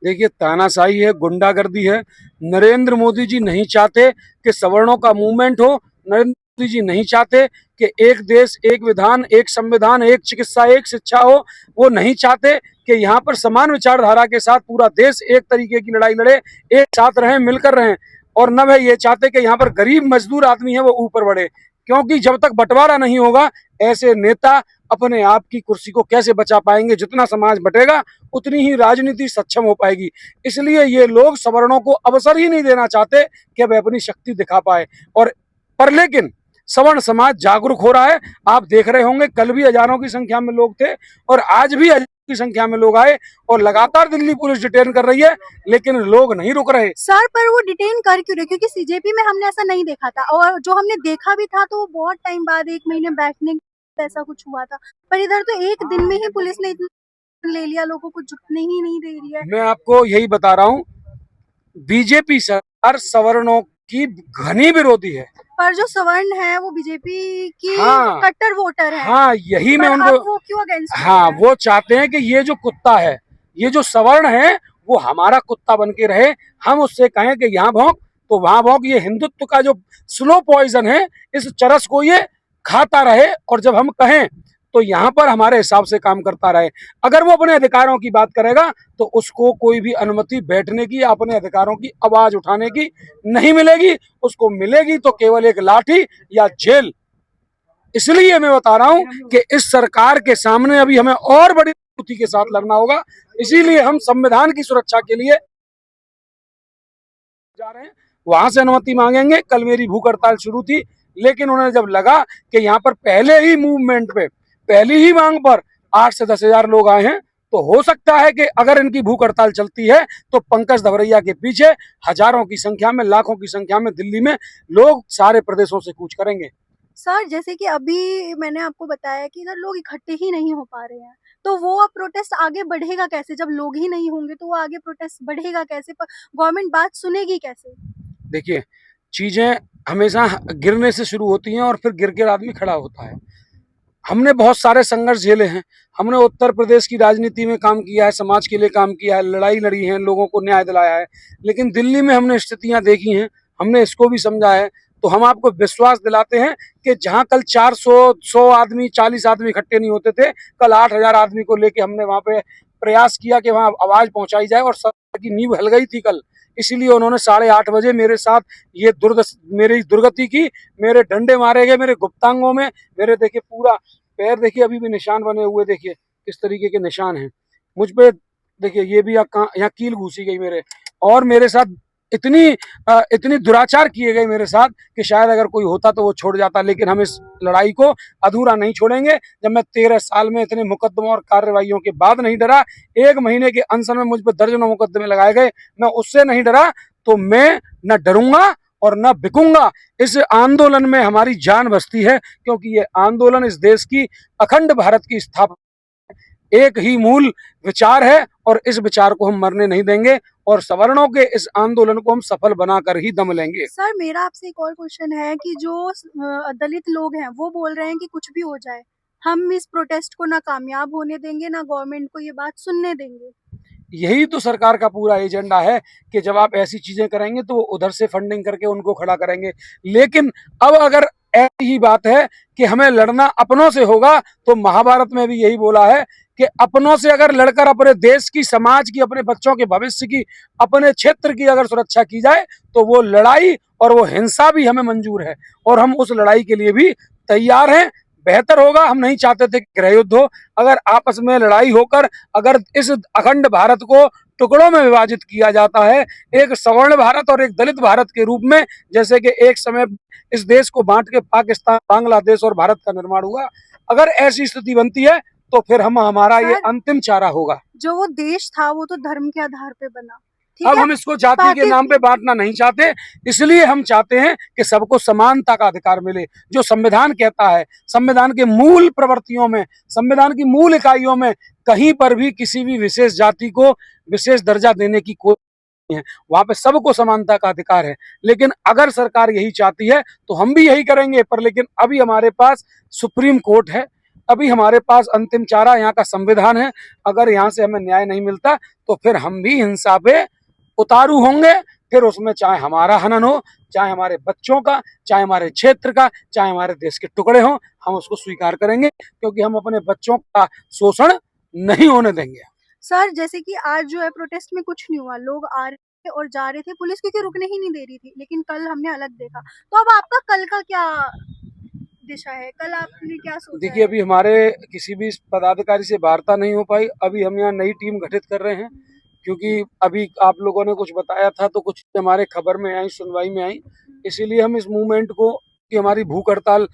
देखिए, तानाशाही है, गुंडागर्दी है। नरेंद्र मोदी जी नहीं चाहते कि सवर्णों का मूवमेंट हो। नरेंद्र मोदी जी नहीं चाहते कि एक देश, एक विधान, एक संविधान, एक चिकित्सा, एक शिक्षा हो। वो नहीं चाहते कि यहाँ पर समान विचारधारा के साथ पूरा देश एक तरीके की लड़ाई लड़े, एक साथ रहें, मिलकर रहें। और न वे ये चाहते कि यहाँ पर गरीब मजदूर आदमी है वो ऊपर बढ़े, क्योंकि जब तक बंटवारा नहीं होगा ऐसे नेता अपने आप की कुर्सी को कैसे बचा पाएंगे। जितना समाज बटेगा उतनी ही राजनीति सक्षम हो पाएगी। इसलिए ये लोग सवर्णों को अवसर ही नहीं देना चाहते कि वे अपनी शक्ति दिखा पाए। और पर लेकिन सवर्ण समाज जागरूक हो रहा है। आप देख रहे होंगे, कल भी हजारों की संख्या में लोग थे और आज भी हजारों की संख्या में लोग आए और लगातार दिल्ली पुलिस डिटेन कर रही है, लेकिन लोग नहीं रुक रहे। सर, पर वो डिटेन कर क्यों रहे? क्योंकि सीजेपी में हमने ऐसा नहीं देखा था, और जो हमने देखा भी था तो वो बहुत टाइम बाद, 1 महीने बैठने ऐसा कुछ हुआ था। पर इधर तो एक दिन में ही पुलिस ने इतना ले लिया, लोगों को झुकने ही नहीं दे रही है। मैं आपको यही बता रहा हूँ, बीजेपी सरकार सवर्णों की घनी विरोधी है। पर जो सवर्ण है वो बीजेपी की हाँ, कट्टर वोटर है। हाँ, यही मैं उनको, वो क्यों अगेंस्ट? हाँ, वो चाहते हैं कि ये जो कुत्ता है, ये जो सवर्ण है, वो हमारा कुत्ता बन के रहे। हम उससे कहें कि यहाँ भौंक तो वहां भौंक। ये हिंदुत्व का जो स्लो पॉइजन है, इस चरस को ये खाता रहे और जब हम कहें तो यहाँ पर हमारे हिसाब से काम करता रहे। अगर वो अपने अधिकारों की बात करेगा तो उसको कोई भी अनुमति बैठने की या अपने अधिकारों की आवाज उठाने की नहीं मिलेगी। उसको मिलेगी तो केवल एक लाठी या जेल। इसलिए मैं बता रहा हूं कि इस सरकार के सामने अभी हमें और बड़ी मजबूती के साथ लड़ना होगा। इसीलिए हम संविधान की सुरक्षा के लिए जा रहे हैं, वहां से अनुमति मांगेंगे। कल मेरी भूख हड़ताल शुरू थी, लेकिन उन्हें जब लगा कि यहाँ पर पहले ही मूवमेंट पे, पहली ही मांग पर 8 से 10 हजार लोग आए हैं, तो हो सकता है कि अगर इनकी भूख हड़ताल चलती है तो पंकज धवरिया के पीछे हजारों की संख्या में, लाखों की संख्या में दिल्ली में लोग सारे प्रदेशों से कूच करेंगे। सर, जैसे कि अभी मैंने आपको बताया कि इधर लोग इकट्ठे ही नहीं हो पा रहे हैं, तो वो अब प्रोटेस्ट आगे बढ़ेगा कैसे? जब लोग ही नहीं होंगे तो वो आगे प्रोटेस्ट बढ़ेगा कैसे? पर गवर्नमेंट बात सुनेगी कैसे? देखिए, चीजें हमेशा गिरने से शुरू होती हैं और फिर गिर के आदमी खड़ा होता है। हमने बहुत सारे संघर्ष झेले हैं। हमने उत्तर प्रदेश की राजनीति में काम किया है, समाज के लिए काम किया है, लड़ाई लड़ी है, लोगों को न्याय दिलाया है। लेकिन दिल्ली में हमने स्थितियां देखी हैं, हमने इसको भी समझा है। तो हम आपको विश्वास दिलाते हैं कि जहां कल 400 आदमी, 40 आदमी इकट्ठे नहीं होते थे, कल 8 हजार आदमी को लेके हमने वहां पे प्रयास किया कि वहां आवाज पहुंचाई जाए। और सरकार की नींव हिल गई थी कल, इसीलिए उन्होंने 8:30 बजे मेरे साथ ये मेरी दुर्गति की। मेरे डंडे मारे गए, मेरे गुप्तांगों में, मेरे देखिए पूरा पैर देखिए अभी भी निशान बने हुए, देखिए किस तरीके के निशान हैं मुझ पे। देखिए ये भी यहाँ कील घुसी गई मेरे। और मेरे साथ इतनी दुराचार किए गए मेरे साथ कि शायद अगर कोई होता तो वो छोड़ जाता, लेकिन हम इस लड़ाई को अधूरा नहीं छोड़ेंगे। जब मैं 13 साल में इतने मुकदमों और कार्रवाइयों के बाद नहीं डरा, 1 महीने के अनशन में मुझ पर दर्जनों मुकदमे लगाए गए, मैं उससे नहीं डरा, तो मैं न डरूंगा और न बिकूंगा। इस आंदोलन में हमारी जान बसती है, क्योंकि ये आंदोलन इस देश की, अखंड भारत की स्थापना, एक ही मूल विचार है और इस विचार को हम मरने नहीं देंगे। और सवर्णों के इस आंदोलन को हम सफल बनाकर ही दम लेंगे। सर, मेरा आपसे एक और क्वेश्चन है कि जो दलित लोग हैं वो बोल रहे हैं कि कुछ भी हो जाए, हम इस प्रोटेस्ट को ना कामयाब होने देंगे, ना गवर्नमेंट को ये बात सुनने देंगे। यही तो सरकार का पूरा एजेंडा है कि जब आप ऐसी चीजें करेंगे तो वो उधर से फंडिंग करके उनको खड़ा करेंगे। लेकिन अब अगर ऐसी ही बात है कि हमें लड़ना अपनों से होगा, तो महाभारत में भी यही बोला है कि अपनों से अगर लड़कर अपने देश की, समाज की, अपने बच्चों के भविष्य की, अपने क्षेत्र की अगर सुरक्षा की जाए तो वो लड़ाई और वो हिंसा भी हमें मंजूर है और हम उस लड़ाई के लिए भी तैयार हैं। बेहतर होगा, हम नहीं चाहते थे गृह युद्ध हो। अगर आपस में लड़ाई होकर अगर इस अखंड भारत को टुकड़ों में विभाजित किया जाता है, एक सवर्ण भारत और एक दलित भारत के रूप में, जैसे कि एक समय इस देश को बांट के पाकिस्तान, बांग्लादेश और भारत का निर्माण हुआ, अगर ऐसी स्थिति बनती है तो फिर हमारा ये अंतिम चारा होगा। जो वो देश था वो तो धर्म के आधार पे बना, अब हम इसको जाति के नाम पे बांटना नहीं चाहते। इसलिए हम चाहते हैं कि सबको समानता का अधिकार मिले, जो संविधान कहता है। संविधान के मूल प्रवृत्तियों में, संविधान की मूल इकाइयों में कहीं पर भी किसी भी विशेष जाति को विशेष दर्जा देने की कोई नहीं है। वहां पे सबको समानता का अधिकार है। लेकिन अगर सरकार यही चाहती है तो हम भी यही करेंगे। पर लेकिन अभी हमारे पास सुप्रीम कोर्ट है, अभी हमारे पास अंतिम चारा यहाँ का संविधान है। अगर यहाँ से हमें न्याय नहीं मिलता तो फिर हम भी हिंसा पे उतारू होंगे। फिर उसमें चाहे हमारा हनन हो, चाहे हमारे बच्चों का, चाहे हमारे क्षेत्र का, चाहे हमारे देश के टुकड़े हों, हम उसको स्वीकार करेंगे, क्योंकि हम अपने बच्चों का शोषण नहीं होने देंगे। सर जैसे कि आज जो है प्रोटेस्ट में कुछ नहीं हुआ, लोग आ रहे थे और जा रहे थे, पुलिस क्योंकि रुकने ही नहीं दे रही थी, लेकिन कल हमने अलग देखा। तो अब आपका कल का क्या दिशा है, कल आपने क्या सोचा देखिए, है? अभी हमारे किसी भी पदाधिकारी से वार्ता नहीं हो पाई। अभी हम यहाँ नई टीम गठित कर रहे हैं, क्योंकि अभी आप लोगों ने कुछ बताया था तो कुछ हमारे खबर में आई, सुनवाई में आई। इसीलिए हम इस मूवमेंट को, कि हमारी भूख हड़ताल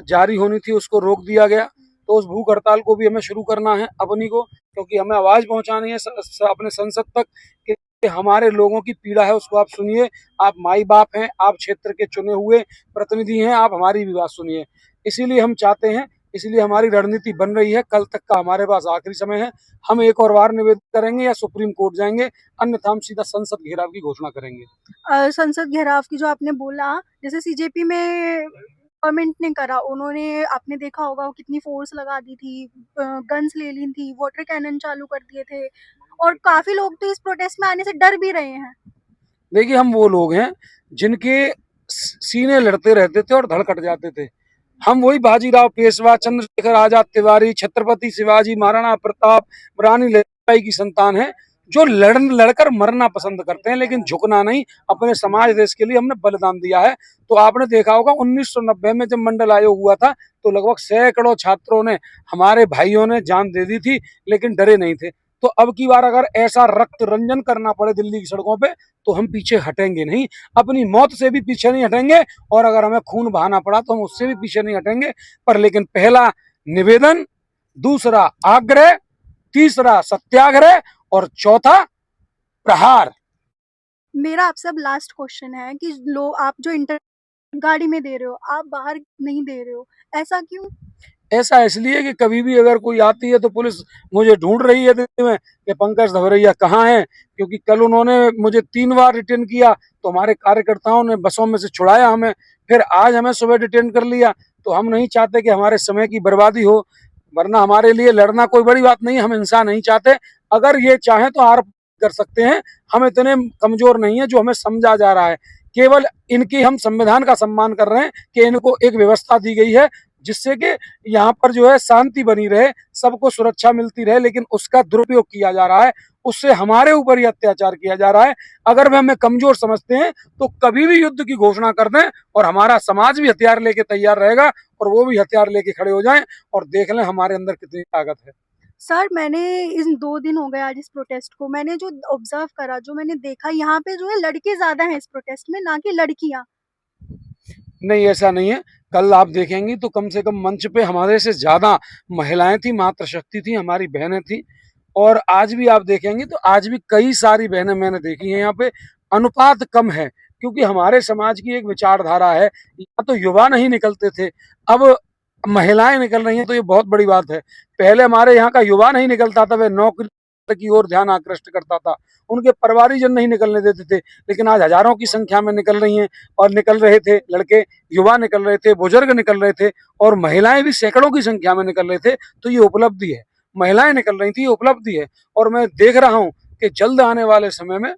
जारी होनी थी, उसको रोक दिया गया। तो उस भूख हड़ताल को भी हमें शुरू करना है अपनी को, क्योंकि हमें आवाज पहुंचानी है अपने संसद तक कि हमारे लोगों की पीड़ा है उसको आप सुनिए। आप माई बाप हैं, आप क्षेत्र के चुने हुए प्रतिनिधि हैं, आप हमारी भी बात सुनिए। इसीलिए हम चाहते हैं, इसलिए हमारी रणनीति बन रही है। कल तक का हमारे पास आखिरी समय है। हम एक और बार निवेदन करेंगे या सुप्रीम कोर्ट जाएंगे, अन्यथा हम सीधा संसद घेराव की घोषणा करेंगे। संसद घेराव की जो आपने बोला, जैसे सीजेपी में गवर्नमेंट ने करा, उन्होंने, आपने देखा होगा वो कितनी फोर्स लगा दी थी, गन्स ले ली थी, वाटर कैनन चालू कर दिए थे, और काफी लोग तो इस प्रोटेस्ट में आने से डर भी रहे हैं। देखिए, हम वो लोग हैं जिनके सीने लड़ते रहते थे और धड़ कट जाते थे। हम वही बाजीराव पेशवा, चंद्रशेखर आजाद तिवारी, छत्रपति शिवाजी, महाराणा प्रताप, रानी लक्ष्मीबाई की संतान है, जो लड़कर मरना पसंद करते हैं, लेकिन झुकना नहीं। अपने समाज देश के लिए हमने बलिदान दिया है। तो आपने देखा होगा 1990 में जब मंडल आयोग हुआ था, तो लगभग सैकड़ों छात्रों ने, हमारे भाइयों ने जान दे दी थी, लेकिन डरे नहीं थे। तो अब की बार अगर ऐसा रक्त रंजन करना पड़े दिल्ली की सड़कों पे, तो हम पीछे हटेंगे नहीं, अपनी मौत से भी पीछे नहीं हटेंगे, और अगर हमें खून बहाना पड़ा तो हम उससे भी पीछे नहीं हटेंगे। पर लेकिन पहला निवेदन, दूसरा आग्रह, तीसरा सत्याग्रह और चौथा प्रहार। मेरा आपसे अब लास्ट क्वेश्चन है कि लोग, आप जो इंटर गाड़ी में दे रहे हो, आप बाहर नहीं दे रहे हो, ऐसा क्यों? ऐसा इसलिए कि कभी भी अगर कोई आती है तो पुलिस मुझे ढूंढ रही है दिल्ली में कि पंकज धवरैया कहाँ है, क्योंकि कल उन्होंने मुझे 3 बार डिटेन किया, तो हमारे कार्यकर्ताओं ने बसों में से छुड़ाया हमें, फिर आज हमें सुबह डिटेन कर लिया। तो हम नहीं चाहते कि हमारे समय की बर्बादी हो, वरना हमारे लिए लड़ना कोई बड़ी बात नहीं है। हम हिंसा नहीं चाहते। अगर ये चाहें तो आरोप कर सकते हैं, हम इतने कमजोर नहीं है जो हमें समझा जा रहा है। केवल इनकी हम संविधान का सम्मान कर रहे हैं कि इनको एक व्यवस्था दी गई है, जिससे कि यहाँ पर जो है शांति बनी रहे, सबको सुरक्षा मिलती रहे, लेकिन उसका दुरुपयोग किया जा रहा है। उससे हमारे ऊपर ही अत्याचार किया जा रहा है। अगर वे हमें कमजोर समझते हैं तो कभी भी युद्ध की घोषणा कर दें, और हमारा समाज भी हथियार लेके तैयार रहेगा, और वो भी हथियार लेके खड़े हो जाएं और देख लें हमारे अंदर कितनी ताकत है। सर मैंने इन 2 दिन हो गए आज इस प्रोटेस्ट को, मैंने जो ऑब्जर्व करा, जो मैंने देखा, यहाँ पे जो है लड़के ज्यादा हैं इस प्रोटेस्ट में, ना कि लड़कियां। नहीं, ऐसा नहीं है। कल आप देखेंगी तो कम से कम मंच पे हमारे से ज्यादा महिलाएं थी, मातृशक्ति थी, हमारी बहनें थी। और आज भी आप देखेंगे तो आज भी कई सारी बहनें मैंने देखी हैं यहाँ पे। अनुपात कम है, क्योंकि हमारे समाज की एक विचारधारा है। यहाँ तो युवा नहीं निकलते थे, अब महिलाएं निकल रही हैं, तो ये बहुत बड़ी बात है। पहले हमारे यहाँ का युवा नहीं निकलता था, वह नौकरी की ओर ध्यान आकृष्ट करता था, उनके परिवारीजन नहीं निकलने देते थे। लेकिन आज हजारों की संख्या में निकल रही हैं, और निकल रहे थे लड़के, युवा निकल रहे थे, बुजुर्ग निकल रहे थे, और महिलाएं भी सैकड़ों की संख्या में निकल रहे थे। तो ये उपलब्धि है, महिलाएं निकल रही थी, ये उपलब्धि है। और मैं देख रहा हूँ कि जल्द आने वाले समय में,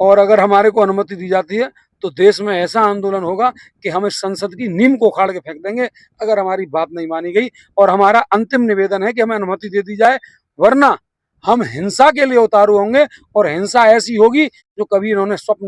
और अगर हमारे को अनुमति दी जाती है, तो देश में ऐसा आंदोलन होगा कि हम इस संसद की नींव को उखाड़ के फेंक देंगे, अगर हमारी बात नहीं मानी गई। और हमारा अंतिम निवेदन है कि हमें अनुमति दे दी जाए, वरना हम हिंसा के लिए उतारू होंगे, और हिंसा ऐसी होगी जो कभी इन्होंने स्वप्न